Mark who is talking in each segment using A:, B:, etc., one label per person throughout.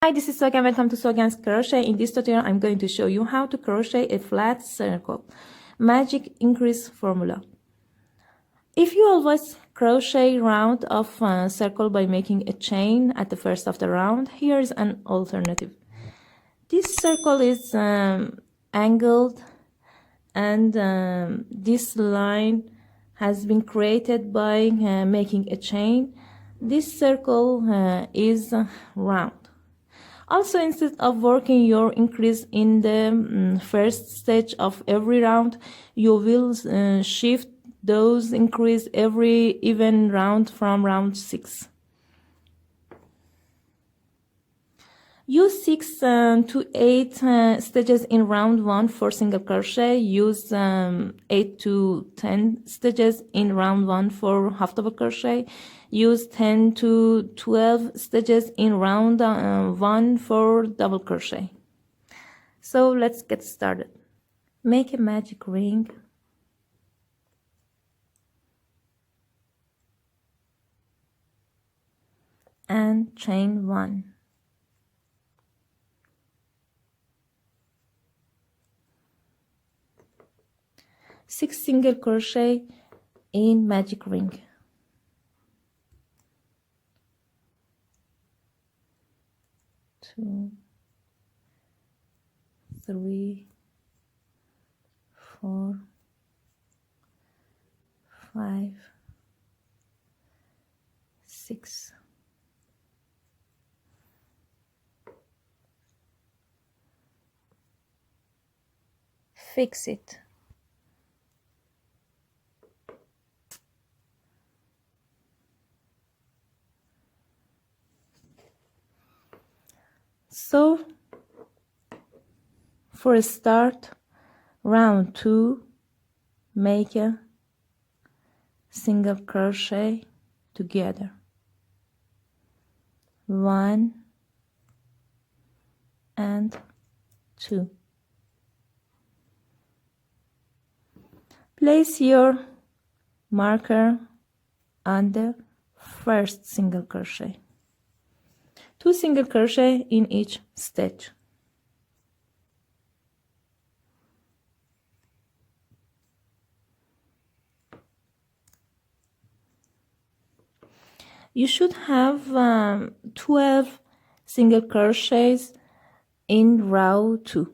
A: Hi, this is Sogan. Welcome to Sogan's Crochet. In this tutorial, I'm going to show you how to crochet a flat circle. Magic increase formula. If you always crochet round of a circle by making a chain at the first of the round, here is an alternative. This circle is angled, and this line has been created by making a chain. This circle is round. Also, instead of working your increase in the first stage of every round, you will shift those increase every even round from round 6. Use 6 to 8 stages in round 1 for single crochet. Use 8 to 10 stages in round 1 for half double crochet. Use 10 to 12 stages in round 1 for double crochet. So let's get started. Make a magic ring. And chain 1. Six single crochet in magic ring. 2, 3, 4, 5, 6. Fix it. So, for a start, round 2, make a single crochet together. 1 and 2. Place your marker on the first single crochet. 2 single crochet in each stitch. You should have 12 single crochets in row 2.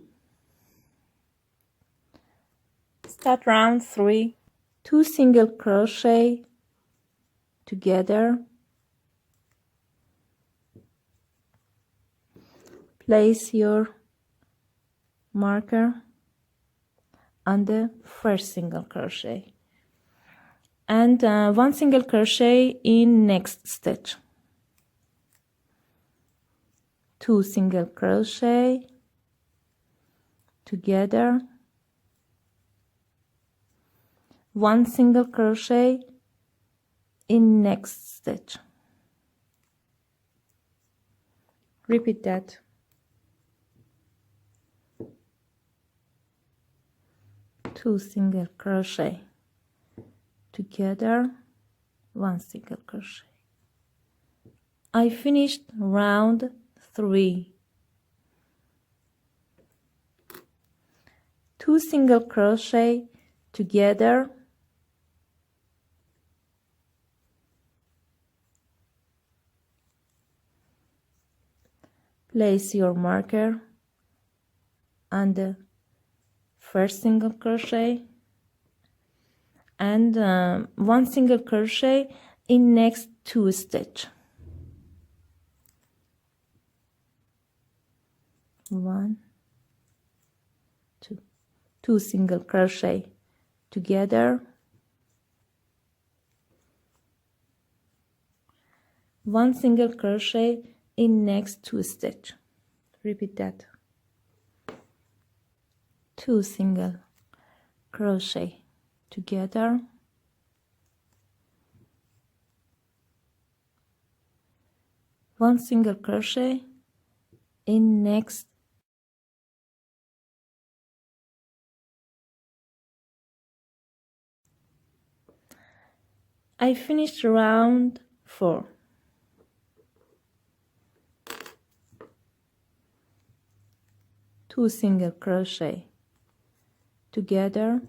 A: Start round 3, 2 single crochet together. Place your marker on the first single crochet and 1 single crochet in next stitch. 2 single crochet together. 1 single crochet in next stitch. Repeat that. 2 single crochet together, 1 single crochet. I finished round 3. 2 single crochet together, place your marker on the first single crochet and 1 single crochet in next 2 stitch. 1, 2, 2 single crochet together, 1 single crochet in next 2 stitch. Repeat that. 2 single crochet together, 1 single crochet in next . I finished round 4. 2 single crochet together,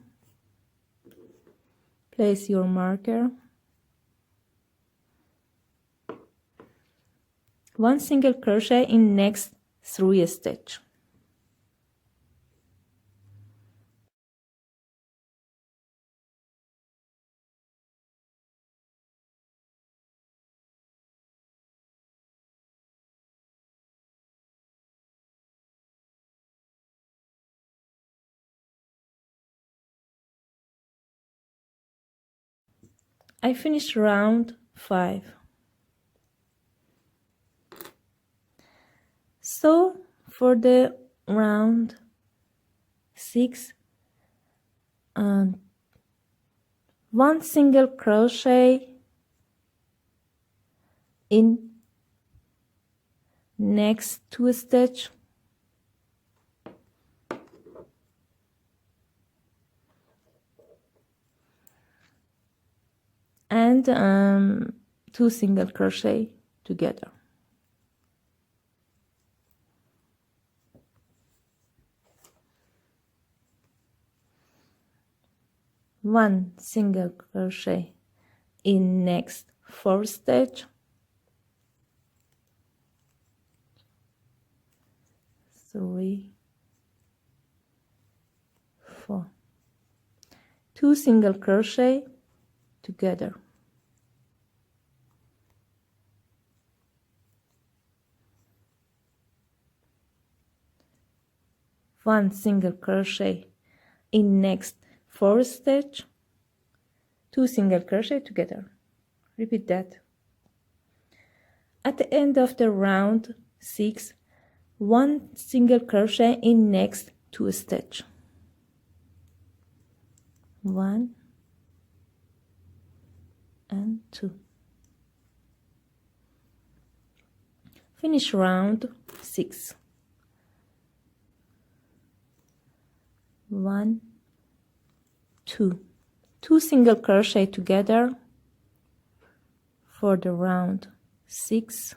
A: place your marker, 1 single crochet in next 3 stitch. I finished round 5. So for the round 6, 1 single crochet in next 2 stitch, and 2 single crochet together. One single crochet in next 4 stitch, 3, 4, 2 single crochet together, one single crochet in next 4 stitch, 2 single crochet together. Repeat that. At the end of the round 6, 1 single crochet in next 2 stitch, 1 and 2. Finish round 6. 1, 2, 2 single crochet together for the round 6,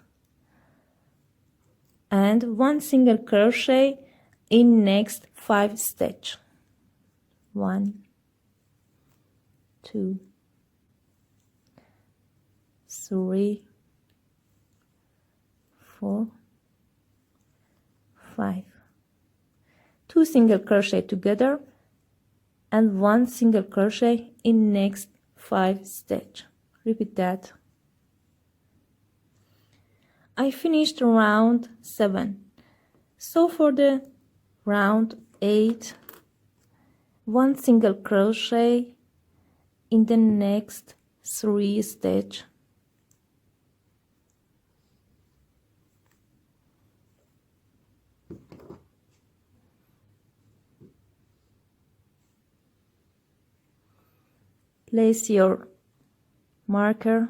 A: and 1 single crochet in next 5 stitch, 1, 2, 3, 4, 5, 2 single crochet together and 1 single crochet in next 5 stitch. Repeat that. I finished round 7. So for the round 8, 1 single crochet in the next 3 stitch, place your marker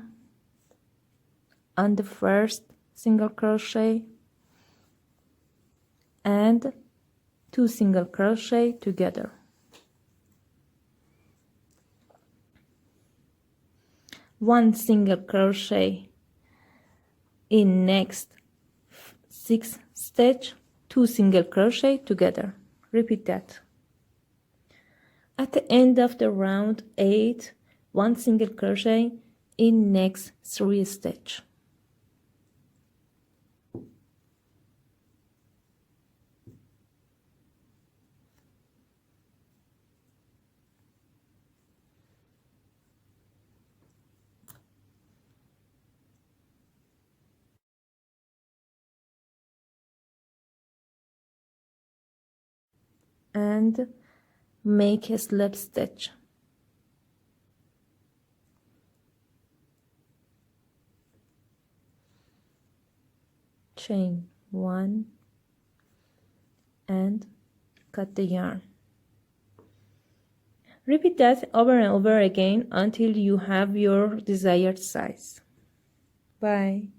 A: on the first single crochet and 2 single crochet together, one single crochet in next 6 stitch, 2 single crochet together. Repeat that. At the end of the round 8, 1 single crochet in next 3 stitch, and make a slip stitch. Chain 1 and cut the yarn. Repeat that over and over again until you have your desired size. Bye.